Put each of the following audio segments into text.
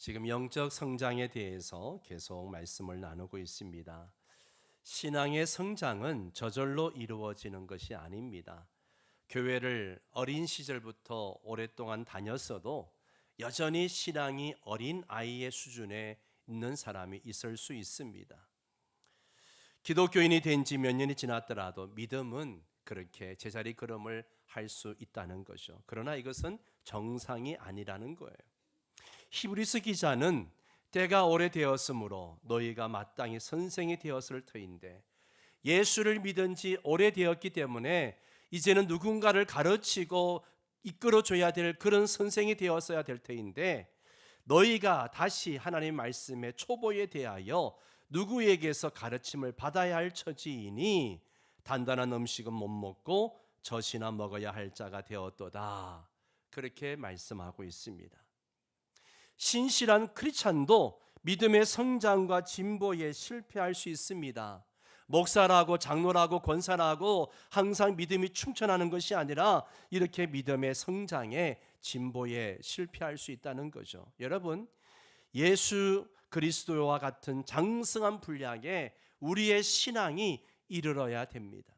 지금 영적 성장에 대해서 계속 말씀을 나누고 있습니다. 신앙의 성장은 저절로 이루어지는 것이 아닙니다. 교회를 어린 시절부터 오랫동안 다녔어도 여전히 신앙이 어린 아이의 수준에 있는 사람이 있을 수 있습니다. 기독교인이 된 지 몇 년이 지났더라도 믿음은 그렇게 제자리 걸음을 할 수 있다는 거죠. 그러나 이것은 정상이 아니라는 거예요. 히브리서 기자는 때가 오래되었으므로 너희가 마땅히 선생이 되었을 터인데, 예수를 믿은 지 오래되었기 때문에 이제는 누군가를 가르치고 이끌어줘야 될 그런 선생이 되었어야 될 터인데, 너희가 다시 하나님 말씀의 초보에 대하여 누구에게서 가르침을 받아야 할 처지이니 단단한 음식은 못 먹고 젖이나 먹어야 할 자가 되었도다. 그렇게 말씀하고 있습니다. 신실한 크리스찬도 믿음의 성장과 진보에 실패할 수 있습니다. 목사라고 장로라고 권사라고 항상 믿음이 충천하는 것이 아니라 이렇게 믿음의 성장에 진보에 실패할 수 있다는 거죠. 여러분, 예수 그리스도와 같은 장성한 분량에 우리의 신앙이 이르러야 됩니다.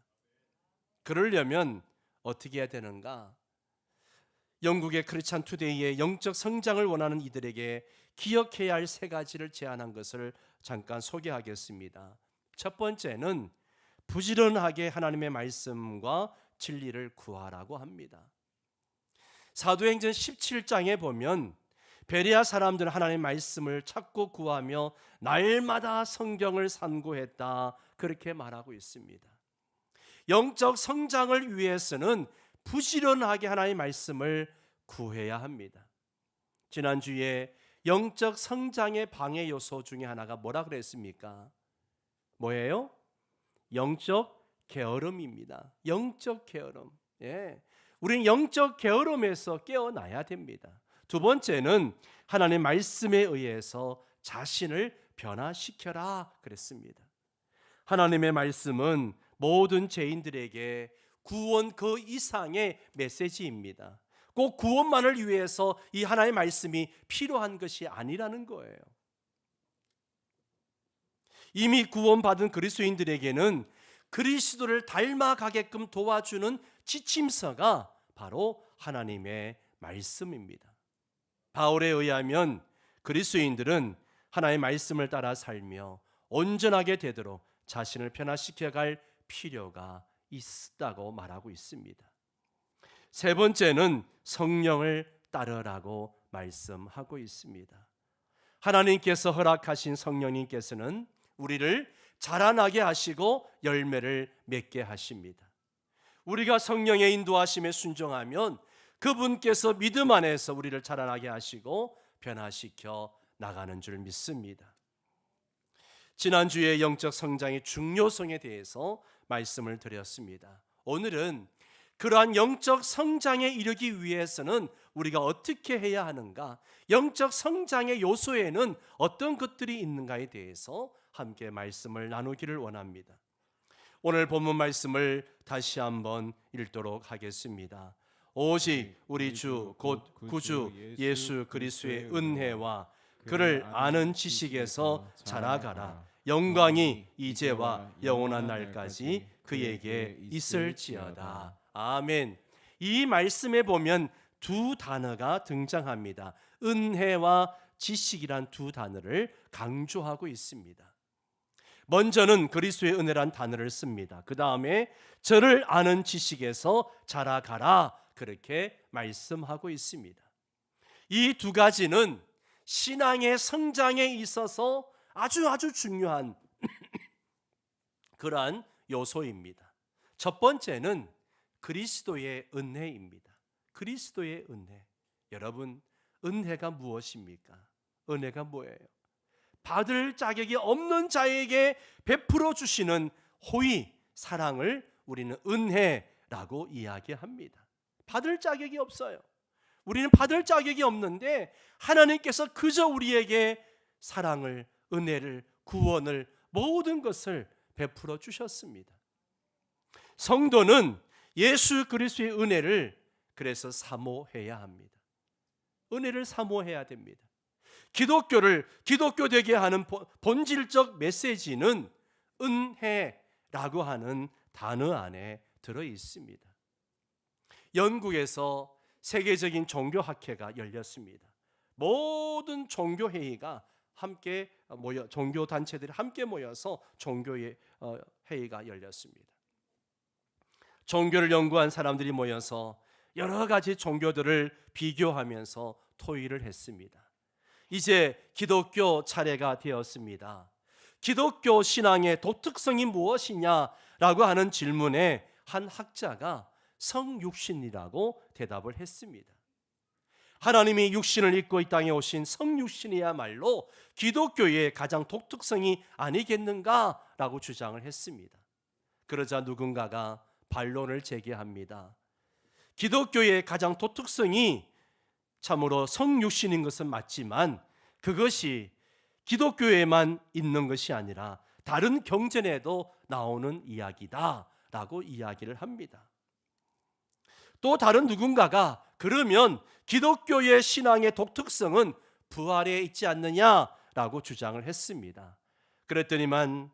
그러려면 어떻게 해야 되는가? 영국의 크리스찬 투데이의 영적 성장을 원하는 이들에게 기억해야 할 세 가지를 제안한 것을 잠깐 소개하겠습니다. 첫 번째는 부지런하게 하나님의 말씀과 진리를 구하라고 합니다. 사도행전 17장에 보면 베레아 사람들은 하나님의 말씀을 찾고 구하며 날마다 성경을 산구했다, 그렇게 말하고 있습니다. 영적 성장을 위해서는 부지런하게 하나님의 말씀을 구해야 합니다. 지난주에 영적 성장의 방해 요소 중에 하나가 뭐라 그랬습니까? 뭐예요? 영적 게으름입니다. 영적 게으름. 우리는 영적 게으름에서 깨어나야 됩니다. 두 번째는 하나님의 말씀에 의해서 자신을 변화시켜라 그랬습니다. 하나님의 말씀은 모든 죄인들에게 구원 그 이상의 메시지입니다. 꼭 구원만을 위해서 이 하나님의 말씀이 필요한 것이 아니라는 거예요. 이미 구원받은 그리스도인들에게는 그리스도를 닮아가게끔 도와주는 지침서가 바로 하나님의 말씀입니다. 바울에 의하면 그리스도인들은 하나님의 말씀을 따라 살며 온전하게 되도록 자신을 변화시켜갈 필요가 있다고 말하고 있습니다. 세 번째는 성령을 따르라고 말씀하고 있습니다. 하나님께서 허락하신 성령님께서는 우리를 자라나게 하시고 열매를 맺게 하십니다. 우리가 성령의 인도하심에 순종하면 그분께서 믿음 안에서 우리를 자라나게 하시고 변화시켜 나가는 줄 믿습니다. 지난주에 영적 성장의 중요성에 대해서 말씀을 드렸습니다. 오늘은 그러한 영적 성장에 이르기 위해서는 우리가 어떻게 해야 하는가, 영적 성장의 요소에는 어떤 것들이 있는가에 대해서 함께 말씀을 나누기를 원합니다. 오늘 본문 말씀을 다시 한번 읽도록 하겠습니다. 오직 우리 주 곧 구주 예수 그리스도의 은혜와 그를 아는 지식에서 자라가라. 영광이 이제와 영원한 날까지 그에게 있을지어다. 아멘. 이 말씀에 보면 두 단어가 등장합니다. 은혜와 지식이란 두 단어를 강조하고 있습니다. 먼저는 그리스도의 은혜란 단어를 씁니다. 그 다음에 저를 아는 지식에서 자라가라, 그렇게 말씀하고 있습니다. 이 두 가지는 신앙의 성장에 있어서 아주 중요한 그러한 요소입니다. 첫 번째는 그리스도의 은혜입니다. 그리스도의 은혜. 여러분, 은혜가 무엇입니까? 은혜가 뭐예요? 받을 자격이 없는 자에게 베풀어 주시는 호의, 사랑을 우리는 은혜라고 이야기합니다. 받을 자격이 없어요. 우리는 받을 자격이 없는데 하나님께서 그저 우리에게 사랑을, 은혜를, 구원을, 모든 것을 베풀어 주셨습니다. 성도는 예수 그리스도의 은혜를 그래서 사모해야 합니다. 은혜를 사모해야 됩니다. 기독교를 기독교 되게 하는 본질적 메시지는 은혜라고 하는 단어 안에 들어 있습니다. 영국에서 세계적인 종교학회가 열렸습니다. 모든 종교회의가 함께 종교 단체들이 함께 모여서 종교의 회의가 열렸습니다. 종교를 연구한 사람들이 모여서 여러 가지 종교들을 비교하면서 토의를 했습니다. 이제 기독교 차례가 되었습니다. 기독교 신앙의 독특성이 무엇이냐라고 하는 질문에 한 학자가 성육신이라고 대답을 했습니다. 하나님이 육신을 입고 이 땅에 오신 성육신이야말로 기독교의 가장 독특성이 아니겠는가라고 주장을 했습니다. 그러자 누군가가 반론을 제기합니다. 기독교의 가장 독특성이 참으로 성육신인 것은 맞지만 그것이 기독교에만 있는 것이 아니라 다른 경전에도 나오는 이야기다라고 이야기를 합니다. 또 다른 누군가가 그러면 기독교의 신앙의 독특성은 부활에 있지 않느냐라고 주장을 했습니다. 그랬더니만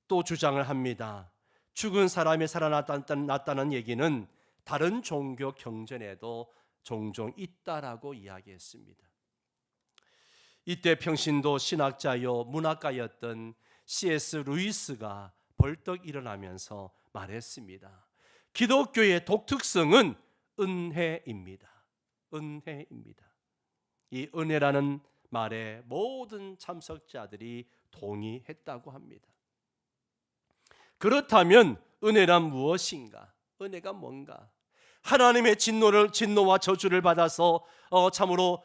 또 주장을 합니다. 죽은 사람이 살아났다는 얘기는 다른 종교 경전에도 종종 있다라고 이야기했습니다. 이때 평신도 신학자요 문학가였던 C.S. 루이스가 벌떡 일어나면서 말했습니다. 기독교의 독특성은 은혜입니다. 은혜입니다. 이 은혜라는 말에 모든 참석자들이 동의했다고 합니다. 그렇다면 은혜란 무엇인가? 은혜가 뭔가? 하나님의 진노와 저주를 받아서 참으로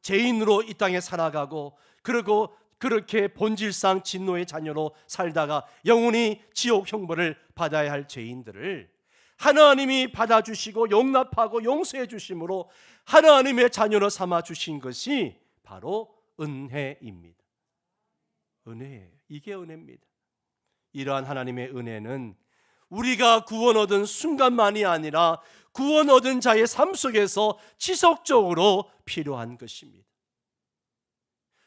죄인으로 이 땅에 살아가고 그리고 그렇게 본질상 진노의 자녀로 살다가 영원히 지옥 형벌을 받아야 할 죄인들을 하나님이 받아주시고 용납하고 용서해 주심으로 하나님의 자녀로 삼아 주신 것이 바로 은혜입니다. 은혜예요. 이게 은혜입니다. 이러한 하나님의 은혜는 우리가 구원 얻은 순간만이 아니라 구원 얻은 자의 삶 속에서 지속적으로 필요한 것입니다.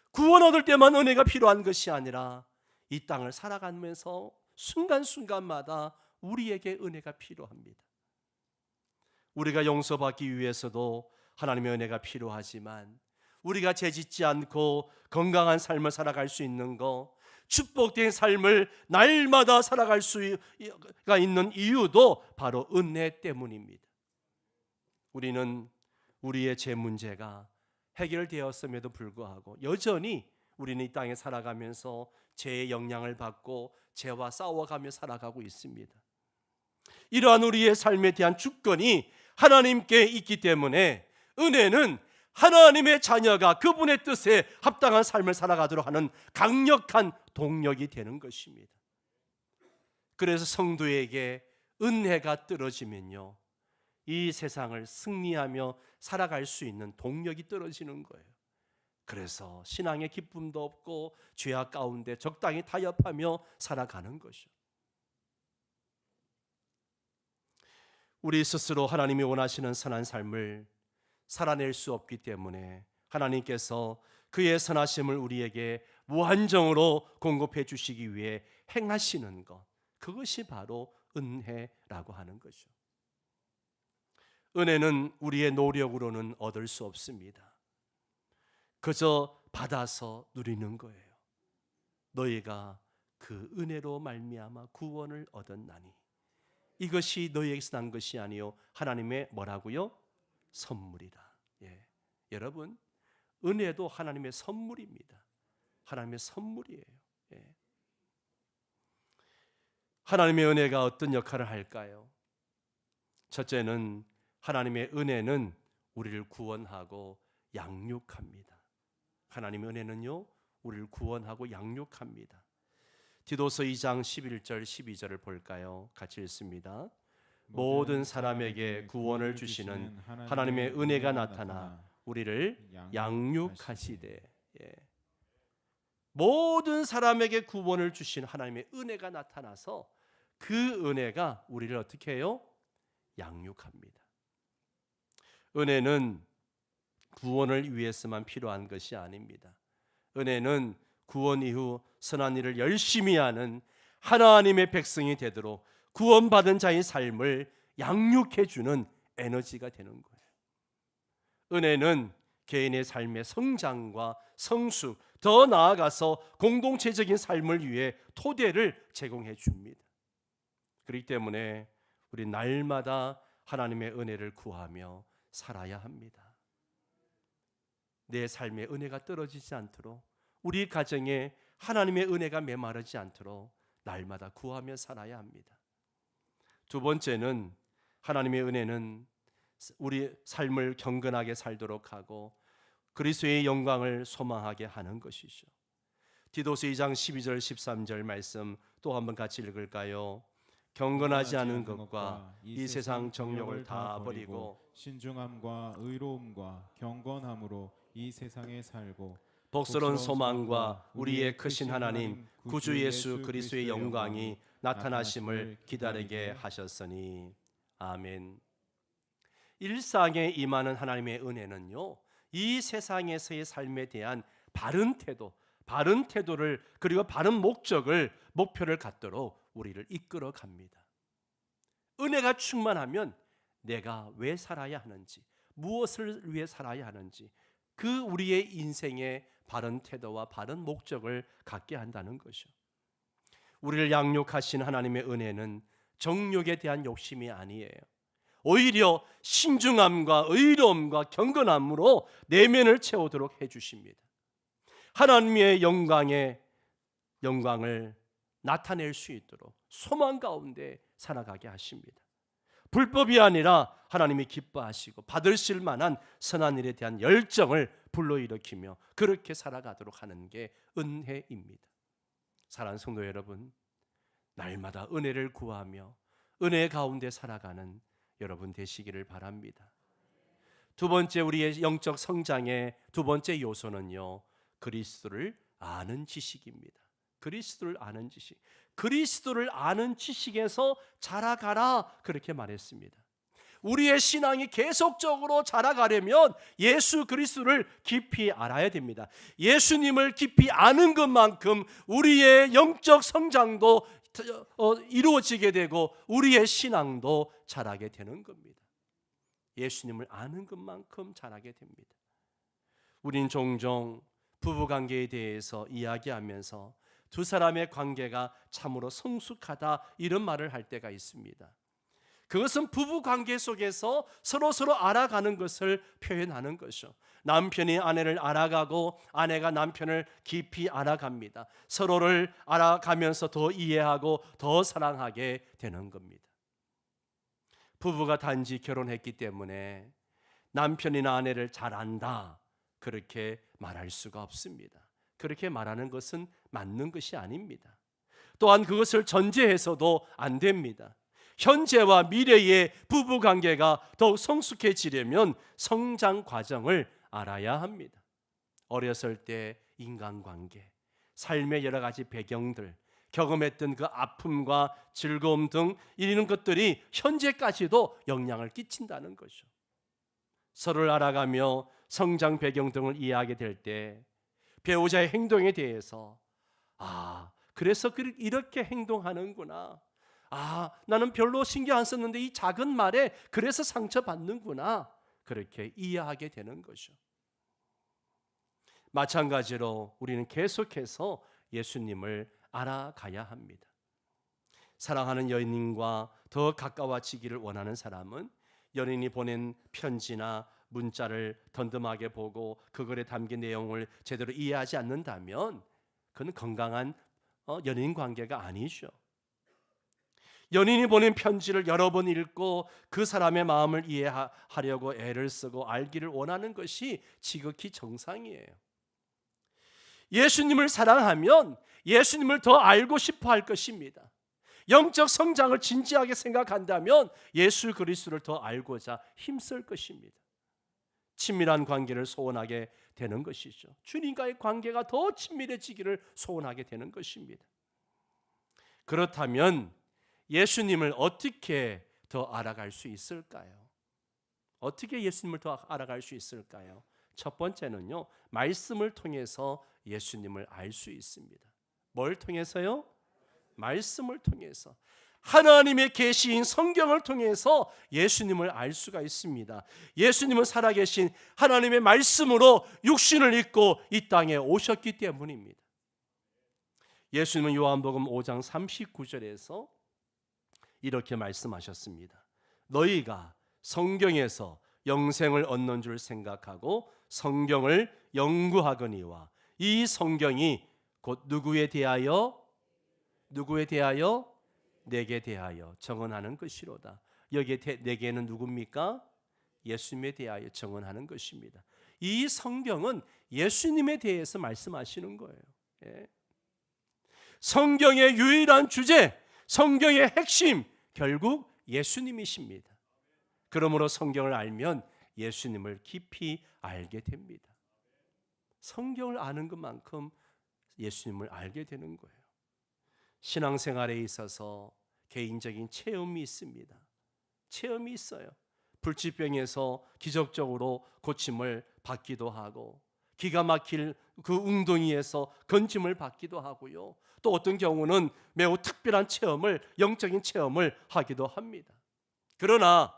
구원 얻을 때만 은혜가 필요한 것이 아니라 이 땅을 살아가면서 순간순간마다 우리에게 은혜가 필요합니다. 우리가 용서받기 위해서도 하나님의 은혜가 필요하지만 우리가 죄짓지 않고 건강한 삶을 살아갈 수 있는 것, 축복된 삶을 날마다 살아갈 수가 있는 이유도 바로 은혜 때문입니다. 우리는 우리의 죄 문제가 해결되었음에도 불구하고 여전히 우리는 이 땅에 살아가면서 죄의 영향을 받고 죄와 싸워가며 살아가고 있습니다. 이러한 우리의 삶에 대한 주권이 하나님께 있기 때문에 은혜는 하나님의 자녀가 그분의 뜻에 합당한 삶을 살아가도록 하는 강력한 동력이 되는 것입니다. 그래서 성도에게 은혜가 떨어지면요, 이 세상을 승리하며 살아갈 수 있는 동력이 떨어지는 거예요. 그래서 신앙의 기쁨도 없고 죄악 가운데 적당히 타협하며 살아가는 것이죠. 우리 스스로 하나님이 원하시는 선한 삶을 살아낼 수 없기 때문에 하나님께서 그의 선하심을 우리에게 무한정으로 공급해 주시기 위해 행하시는 것, 그것이 바로 은혜라고 하는 거죠. 은혜는 우리의 노력으로는 얻을 수 없습니다. 그저 받아서 누리는 거예요. 너희가 그 은혜로 말미암아 구원을 얻었나니 이것이 너희에게서 난 것이 아니요 하나님의 뭐라고요? 선물이다. 예. 여러분, 은혜도 하나님의 선물입니다. 하나님의 선물이에요. 예. 하나님의 은혜가 어떤 역할을 할까요? 첫째는 하나님의 은혜는 우리를 구원하고 양육합니다. 하나님의 은혜는요, 우리를 구원하고 양육합니다. 디도서 2장 11절 12절을 볼까요? 같이 읽습니다. 모든 사람에게 구원을 주시는 하나님의 은혜가 나타나 우리를 양육하시되. 예. 모든 사람에게 구원을 주신 하나님의 은혜가 나타나서 그 은혜가 우리를 어떻게 해요? 양육합니다. 은혜는 구원을 위해서만 필요한 것이 아닙니다. 은혜는 구원 이후 선한 일을 열심히 하는 하나님의 백성이 되도록 구원받은 자의 삶을 양육해 주는 에너지가 되는 거예요. 은혜는 개인의 삶의 성장과 성숙, 더 나아가서 공동체적인 삶을 위해 토대를 제공해 줍니다. 그렇기 때문에 우리 날마다 하나님의 은혜를 구하며 살아야 합니다. 내 삶의 은혜가 떨어지지 않도록, 우리 가정에 하나님의 은혜가 메마르지 않도록 날마다 구하며 살아야 합니다. 두 번째는 하나님의 은혜는 우리 삶을 경건하게 살도록 하고 그리스도의 영광을 소망하게 하는 것이죠. 디도서 2장 12절 13절 말씀 또 한번 같이 읽을까요? 경건하지 않은 것과 이 세상 정욕을 다 버리고 신중함과 의로움과 경건함으로 이 세상에 살고 복스러운 소망과 우리의 크신 하나님 구주 예수 그리스도의 영광이 나타나심을 기다리게 하셨으니. 아멘. 일상에 임하는 하나님의 은혜는요, 이 세상에서의 삶에 대한 바른 태도를 그리고 바른 목표를 갖도록 우리를 이끌어 갑니다. 은혜가 충만하면 내가 왜 살아야 하는지, 무엇을 위해 살아야 하는지, 그 우리의 인생의 바른 태도와 바른 목적을 갖게 한다는 것이죠. 우리를 양육하신 하나님의 은혜는 정욕에 대한 욕심이 아니에요. 오히려 신중함과 의로움과 경건함으로 내면을 채우도록 해주십니다. 하나님의 영광을 나타낼 수 있도록 소망 가운데 살아가게 하십니다. 불법이 아니라 하나님이 기뻐하시고 받으실 만한 선한 일에 대한 열정을 불러일으키며 그렇게 살아가도록 하는 게 은혜입니다. 사랑하는 성도 여러분, 날마다 은혜를 구하며 은혜 가운데 살아가는 여러분 되시기를 바랍니다. 두 번째, 우리의 영적 성장의 두 번째 요소는요, 그리스도를 아는 지식입니다. 그리스도를 아는 지식. 그리스도를 아는 지식에서 자라가라, 그렇게 말했습니다. 우리의 신앙이 계속적으로 자라가려면 예수 그리스도를 깊이 알아야 됩니다. 예수님을 깊이 아는 것만큼 우리의 영적 성장도 이루어지게 되고 우리의 신앙도 자라게 되는 겁니다. 예수님을 아는 것만큼 자라게 됩니다. 우린 종종 부부관계에 대해서 이야기하면서 두 사람의 관계가 참으로 성숙하다, 이런 말을 할 때가 있습니다. 그것은 부부관계 속에서 서로 알아가는 것을 표현하는 것이죠. 남편이 아내를 알아가고 아내가 남편을 깊이 알아갑니다. 서로를 알아가면서 더 이해하고 더 사랑하게 되는 겁니다. 부부가 단지 결혼했기 때문에 남편이나 아내를 잘 안다, 그렇게 말할 수가 없습니다. 그렇게 말하는 것은 맞는 것이 아닙니다. 또한 그것을 전제해서도 안 됩니다. 현재와 미래의 부부관계가 더욱 성숙해지려면 성장 과정을 알아야 합니다. 어렸을 때 인간관계, 삶의 여러 가지 배경들, 경험했던 그 아픔과 즐거움 등 이런 것들이 현재까지도 영향을 끼친다는 거죠. 서로를 알아가며 성장 배경 등을 이해하게 될 때 배우자의 행동에 대해서 그래서 이렇게 행동하는구나, 나는 별로 신경 안 썼는데 이 작은 말에 그래서 상처받는구나, 그렇게 이해하게 되는 거죠. 마찬가지로 우리는 계속해서 예수님을 알아가야 합니다. 사랑하는 연인과 더 가까워지기를 원하는 사람은 연인이 보낸 편지나 문자를 덤덤하게 보고 그것에 담긴 내용을 제대로 이해하지 않는다면 그건 건강한 연인 관계가 아니죠. 연인이 보낸 편지를 여러 번 읽고 그 사람의 마음을 이해하려고 애를 쓰고 알기를 원하는 것이 지극히 정상이에요. 예수님을 사랑하면 예수님을 더 알고 싶어 할 것입니다. 영적 성장을 진지하게 생각한다면 예수 그리스도를 더 알고자 힘쓸 것입니다. 친밀한 관계를 소원하게 되는 것이죠. 주님과의 관계가 더 친밀해지기를 소원하게 되는 것입니다. 그렇다면 예수님을 어떻게 더 알아갈 수 있을까요? 어떻게 예수님을 더 알아갈 수 있을까요? 첫 번째는요, 말씀을 통해서 예수님을 알 수 있습니다. 뭘 통해서요? 말씀을 통해서. 하나님의 계시인 성경을 통해서 예수님을 알 수가 있습니다. 예수님은 살아계신 하나님의 말씀으로 육신을 입고 이 땅에 오셨기 때문입니다. 예수님은 요한복음 5장 39절에서 이렇게 말씀하셨습니다. 너희가 성경에서 영생을 얻는 줄 생각하고 성경을 연구하거니와 이 성경이 곧 누구에 대하여 내게 대하여 정언하는 것이로다. 여기에 내게는 누굽니까? 예수님에 대하여 정언하는 것입니다. 이 성경은 예수님에 대해서 말씀하시는 거예요. 예. 성경의 유일한 주제, 성경의 핵심, 결국 예수님이십니다. 그러므로 성경을 알면 예수님을 깊이 알게 됩니다. 성경을 아는 것만큼 예수님을 알게 되는 거예요. 신앙생활에 있어서 개인적인 체험이 있습니다. 체험이 있어요. 불치병에서 기적적으로 고침을 받기도 하고, 기가 막힐 그 웅덩이에서 건짐을 받기도 하고요. 또 어떤 경우는 매우 특별한 체험을, 영적인 체험을 하기도 합니다. 그러나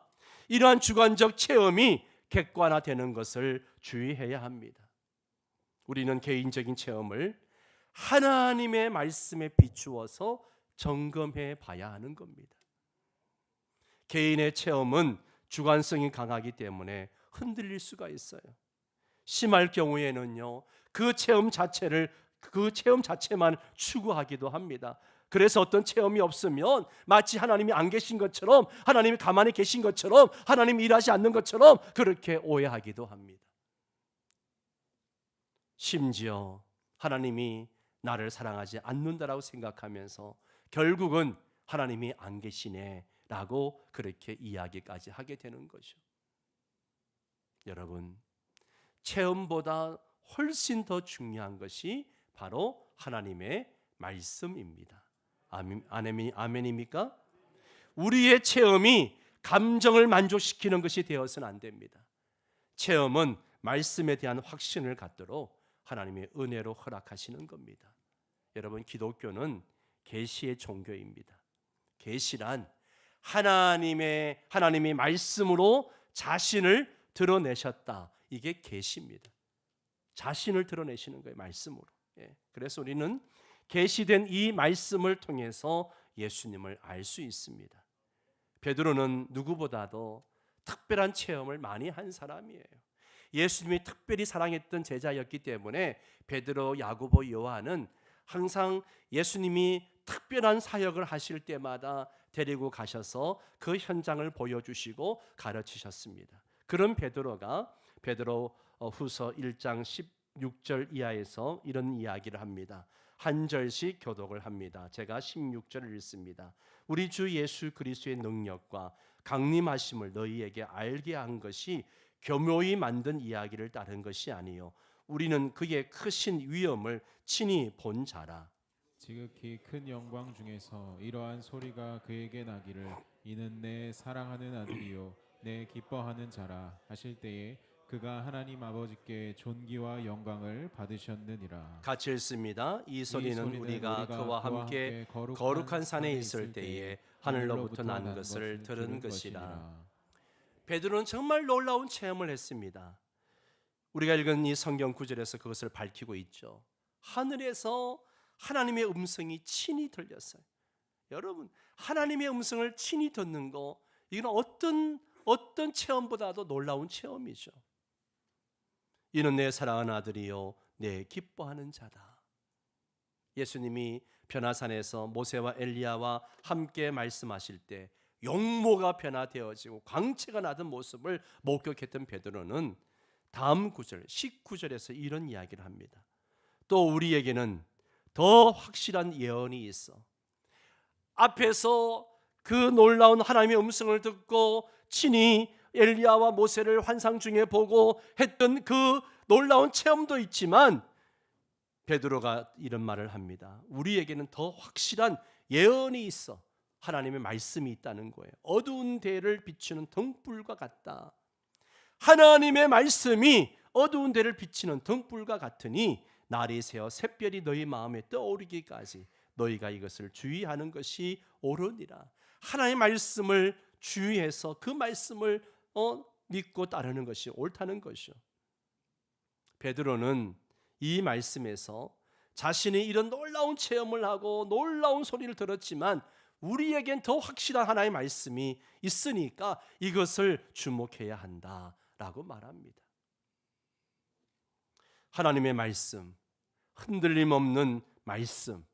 이러한 주관적 체험이 객관화되는 것을 주의해야 합니다. 우리는 개인적인 체험을 하나님의 말씀에 비추어서 점검해 봐야 하는 겁니다. 개인의 체험은 주관성이 강하기 때문에 흔들릴 수가 있어요. 심할 경우에는요, 그 체험 자체만 추구하기도 합니다. 그래서 어떤 체험이 없으면 마치 하나님이 안 계신 것처럼, 하나님이 가만히 계신 것처럼, 하나님이 일하지 않는 것처럼 그렇게 오해하기도 합니다. 심지어 하나님이 나를 사랑하지 않는다라고 생각하면서 결국은 하나님이 안 계시네 라고 그렇게 이야기까지 하게 되는 거죠. 여러분, 체험보다 훨씬 더 중요한 것이 바로 하나님의 말씀입니다. 아멘입니까? 우리의 체험이 감정을 만족시키는 것이 되어서는 안 됩니다. 체험은 말씀에 대한 확신을 갖도록 하나님의 은혜로 허락하시는 겁니다. 여러분, 기독교는 계시의 종교입니다. 계시란 하나님이 말씀으로 자신을 드러내셨다. 이게 계시입니다. 자신을 드러내시는 거예요, 말씀으로. 그래서 우리는 계시된 이 말씀을 통해서 예수님을 알 수 있습니다. 베드로는 누구보다도 특별한 체험을 많이 한 사람이에요. 예수님이 특별히 사랑했던 제자였기 때문에 베드로, 야고보, 요한은 항상 예수님이 특별한 사역을 하실 때마다 데리고 가셔서 그 현장을 보여주시고 가르치셨습니다. 그런 베드로가 베드로 후서 1장 16절 이하에서 이런 이야기를 합니다. 한 절씩 교독을 합니다. 제가 16절을 읽습니다. 우리 주 예수 그리스도의 능력과 강림하심을 너희에게 알게 한 것이 교묘히 만든 이야기를 따른 것이 아니요 우리는 그의 크신 위엄을 친히 본 자라. 지극히 큰 영광 중에서 이러한 소리가 그에게 나기를 이는 내 사랑하는 아들이요 내 기뻐하는 자라 하실 때에 그가 하나님 아버지께 존귀와 영광을 받으셨느니라. 같이 읽습니다. 이 소리는 우리가 그와 함께 거룩한 산에 있을 때에 하늘로부터 난 것을 들은 것이라. 베드로는 정말 놀라운 체험을 했습니다. 우리가 읽은 이 성경 구절에서 그것을 밝히고 있죠. 하늘에서 하나님의 음성이 친히 들렸어요. 여러분, 하나님의 음성을 친히 듣는 거, 이건 어떤 체험보다도 놀라운 체험이죠. 이는 내 사랑하는 아들이요 내 기뻐하는 자다. 예수님이 변화산에서 모세와 엘리야와 함께 말씀하실 때 용모가 변화되어지고 광채가 나던 모습을 목격했던 베드로는 다음 구절 19절에서 이런 이야기를 합니다. 또 우리에게는 더 확실한 예언이 있어. 앞에서 그 놀라운 하나님의 음성을 듣고 친히 엘리야와 모세를 환상 중에 보고 했던 그 놀라운 체험도 있지만 베드로가 이런 말을 합니다. 우리에게는 더 확실한 예언이 있어. 하나님의 말씀이 있다는 거예요. 어두운 데를 비추는 등불과 같다. 하나님의 말씀이 어두운 데를 비치는 등불과 같으니 날이 새어 샛별이 너희 마음에 떠오르기까지 너희가 이것을 주의하는 것이 옳으니라. 하나님의 말씀을 주의해서 그 말씀을 믿고 따르는 것이 옳다는 것이요. 베드로는 이 말씀에서 자신이 이런 놀라운 체험을 하고 놀라운 소리를 들었지만 우리에겐 더 확실한 하나님의 말씀이 있으니까 이것을 주목해야 한다라고 말합니다. 하나님의 말씀, 흔들림 없는 말씀,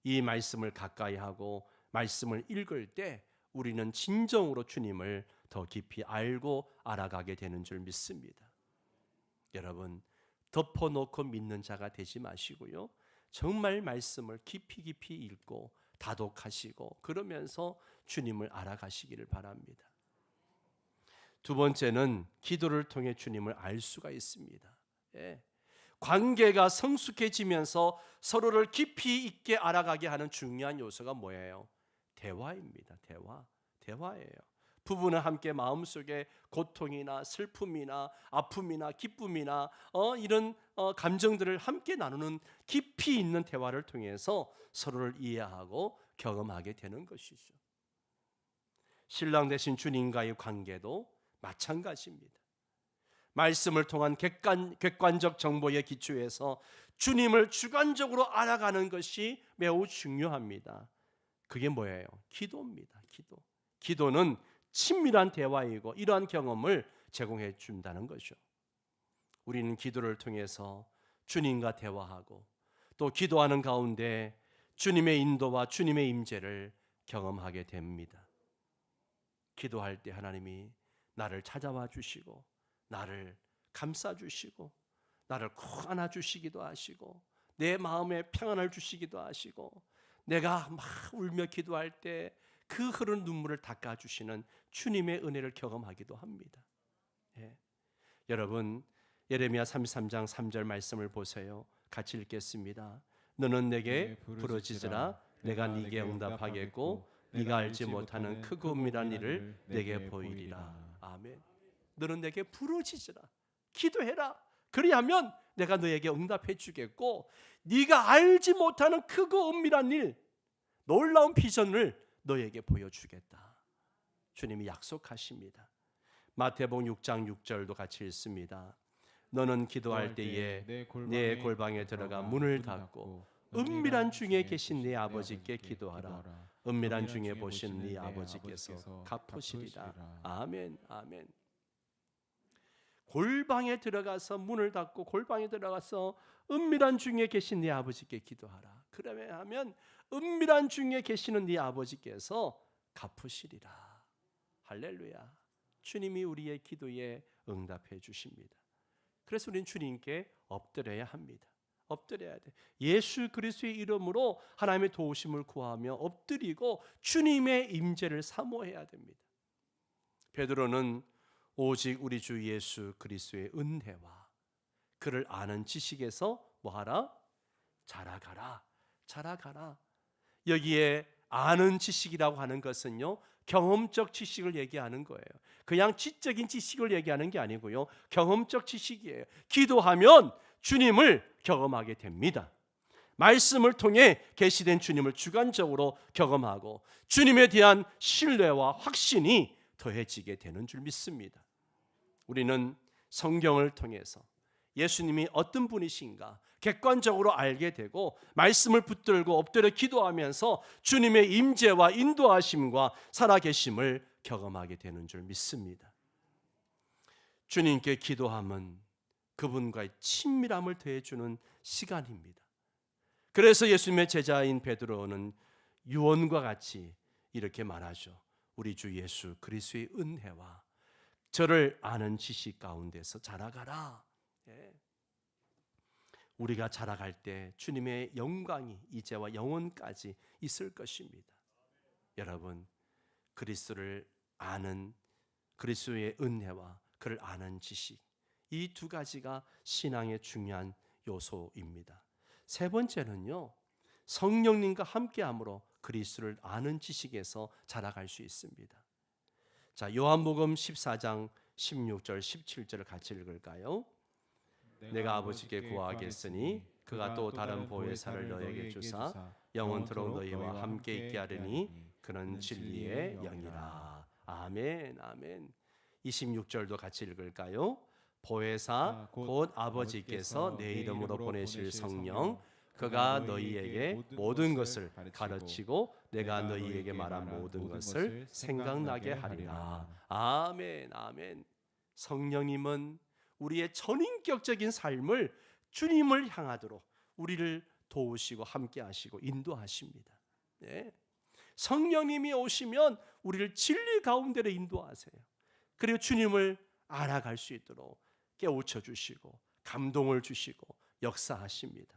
이 말씀을 가까이 하고 말씀을 읽을 때 우리는 진정으로 주님을 더 깊이 알고 알아가게 되는 줄 믿습니다. 여러분, 덮어놓고 믿는 자가 되지 마시고요, 정말 말씀을 깊이 읽고 다독하시고 그러면서 주님을 알아가시기를 바랍니다. 두 번째는 기도를 통해 주님을 알 수가 있습니다. 관계가 성숙해지면서 서로를 깊이 있게 알아가게 하는 중요한 요소가 뭐예요? 대화입니다. 대화예요. 부부는 함께 마음속에 고통이나 슬픔이나 아픔이나 기쁨이나 이런 감정들을 함께 나누는 깊이 있는 대화를 통해서 서로를 이해하고 경험하게 되는 것이죠. 신랑 되신 주님과의 관계도 마찬가지입니다. 말씀을 통한 객관적 정보에 기초해서 주님을 주관적으로 알아가는 것이 매우 중요합니다. 그게 뭐예요? 기도입니다. 기도는 친밀한 대화이고 이러한 경험을 제공해 준다는 거죠. 우리는 기도를 통해서 주님과 대화하고 또 기도하는 가운데 주님의 인도와 주님의 임재를 경험하게 됩니다. 기도할 때 하나님이 나를 찾아와 주시고 나를 감싸 주시고 나를 꼭 안아 주시기도 하시고 내 마음에 평안을 주시기도 하시고 내가 막 울며 기도할 때 그 흐르는 눈물을 닦아 주시는 주님의 은혜를 경험하기도 합니다. 여러분, 예레미야 33장 3절 말씀을 보세요. 같이 읽겠습니다. 너는 내게 부르짖으라 내가 네게 응답하겠고 네가 알지 못하는 크고 은밀한 일을 내게 보이리라. 아멘. 너는 내게 부르짖으라, 기도해라. 그리하면 내가 너에게 응답해 주겠고 네가 알지 못하는 크고 은밀한 일, 놀라운 비전을 너에게 보여주겠다. 주님이 약속하십니다. 마태복음 6장 6절도 같이 읽습니다. 너는 기도할 때에 내 골방에 들어가 문을 닫고 은밀한 중에 계신 네 아버지께 기도하라. 은밀한 중에 보신 네 아버지께서 갚으시리라. 아멘. 골방에 들어가서 문을 닫고 골방에 들어가서 은밀한 중에 계신 네 아버지께 기도하라. 그러면 하면 은밀한 중에 계시는 네 아버지께서 갚으시리라. 할렐루야. 주님이 우리의 기도에 응답해 주십니다. 그래서 우리는 주님께 엎드려야 합니다. 엎드려야 돼. 예수 그리스도의 이름으로 하나님의 도우심을 구하며 엎드리고 주님의 임재를 사모해야 됩니다. 베드로는 오직 우리 주 예수 그리스도의 은혜와 그를 아는 지식에서 뭐하라? 자라가라. 여기에 아는 지식이라고 하는 것은요, 경험적 지식을 얘기하는 거예요. 그냥 지적인 지식을 얘기하는 게 아니고요, 경험적 지식이에요. 기도하면 주님을 경험하게 됩니다. 말씀을 통해 계시된 주님을 주관적으로 경험하고 주님에 대한 신뢰와 확신이 더해지게 되는 줄 믿습니다. 우리는 성경을 통해서 예수님이 어떤 분이신가 객관적으로 알게 되고 말씀을 붙들고 엎드려 기도하면서 주님의 임재와 인도하심과 살아계심을 경험하게 되는 줄 믿습니다. 주님께 기도함은 그분과의 친밀함을 더해주는 시간입니다. 그래서 예수님의 제자인 베드로는 유언과 같이 이렇게 말하죠. 우리 주 예수 그리스도의 은혜와 저를 아는 지식 가운데서 자라가라. 우리가 자라갈 때 주님의 영광이 이제와 영원까지 있을 것입니다. 여러분, 그리스도를 아는, 그리스도의 은혜와 그를 아는 지식, 이 두 가지가 신앙의 중요한 요소입니다. 세 번째는요, 성령님과 함께함으로 그리스도를 아는 지식에서 자라갈 수 있습니다. 자, 요한복음 14장 16절 17절을 같이 읽을까요? 내가 아버지께 구하겠으니 그가 또 다른 보혜사를 너에게 주사 영원토록 너희와 함께 있게 하리니 그는 진리의 영이라. 아멘 아멘. 26절도 같이 읽을까요? 보혜사 곧 아버지께서 내 이름으로 보내실 성령 그가 너희에게 모든 것을 가르치고 내가 너희에게 말한 모든 것을 생각나게 하리라. 아멘 아멘. 성령님은 우리의 전인격적인 삶을 주님을 향하도록 우리를 도우시고 함께 하시고 인도하십니다. 네. 성령님이 오시면 우리를 진리 가운데로 인도하세요. 그리고 주님을 알아갈 수 있도록 깨우쳐 주시고 감동을 주시고 역사하십니다.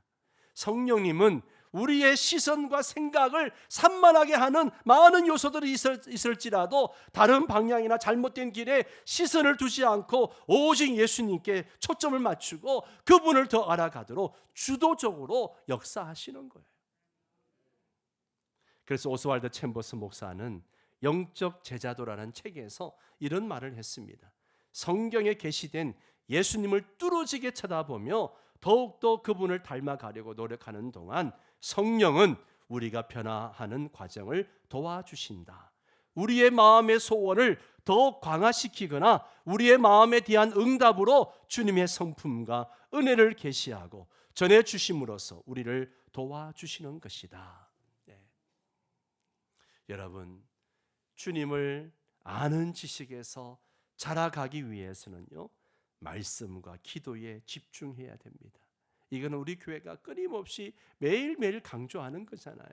성령님은 우리의 시선과 생각을 산만하게 하는 많은 요소들이 있을지라도 다른 방향이나 잘못된 길에 시선을 두지 않고 오직 예수님께 초점을 맞추고 그분을 더 알아가도록 주도적으로 역사하시는 거예요. 그래서 오스왈드 챔버스 목사는 영적 제자도라는 책에서 이런 말을 했습니다. 성경에 계시된 예수님을 뚫어지게 쳐다보며 더욱더 그분을 닮아가려고 노력하는 동안 성령은 우리가 변화하는 과정을 도와주신다. 우리의 마음의 소원을 더욱 강화시키거나 우리의 마음에 대한 응답으로 주님의 성품과 은혜를 계시하고 전해주심으로써 우리를 도와주시는 것이다. 네. 여러분, 주님을 아는 지식에서 자라가기 위해서는요, 말씀과 기도에 집중해야 됩니다. 이건 우리 교회가 끊임없이 매일매일 강조하는 거잖아요.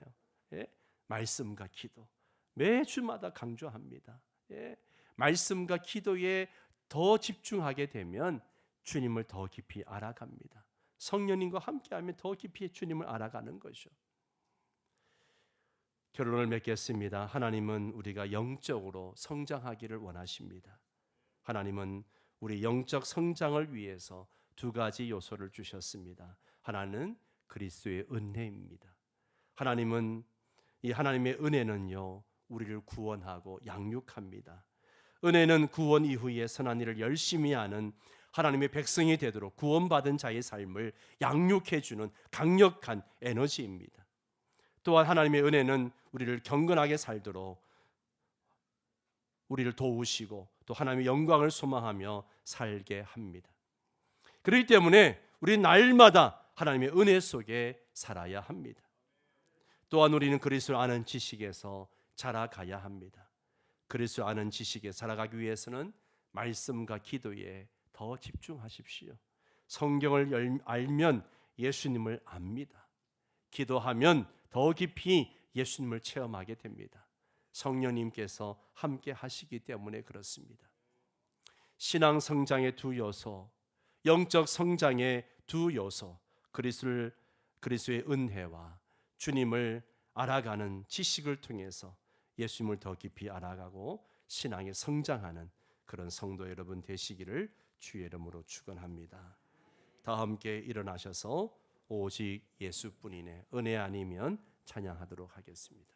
예? 말씀과 기도 매주마다 강조합니다. 예? 말씀과 기도에 더 집중하게 되면 주님을 더 깊이 알아갑니다. 성령님과 함께하면 더 깊이 주님을 알아가는 것이죠. 결론을 맺겠습니다. 하나님은 우리가 영적으로 성장하기를 원하십니다. 하나님은 우리 영적 성장을 위해서 두 가지 요소를 주셨습니다. 하나는 그리스도의 은혜입니다. 하나님은 이 하나님의 은혜는요, 우리를 구원하고 양육합니다. 은혜는 구원 이후에 선한 일을 열심히 하는 하나님의 백성이 되도록 구원받은 자의 삶을 양육해 주는 강력한 에너지입니다. 또한 하나님의 은혜는 우리를 경건하게 살도록 우리를 도우시고 또 하나님의 영광을 소망하며 살게 합니다. 그렇기 때문에 우리 날마다 하나님의 은혜 속에 살아야 합니다. 또한 우리는 그리스도를 아는 지식에서 자라가야 합니다. 그리스도를 아는 지식에 자라가기 위해서는 말씀과 기도에 더 집중하십시오. 성경을 알면 예수님을 압니다. 기도하면 더 깊이 예수님을 체험하게 됩니다. 성령님께서 함께 하시기 때문에 그렇습니다. 신앙 성장의 두 요소, 영적 성장의 두 요소, 그리스도의 은혜와 주님을 알아가는 지식을 통해서 예수님을 더 깊이 알아가고 신앙에 성장하는 그런 성도 여러분 되시기를 주의 이름으로 축원합니다. 다 함께 일어나셔서 오직 예수뿐이네 은혜 아니면 찬양하도록 하겠습니다.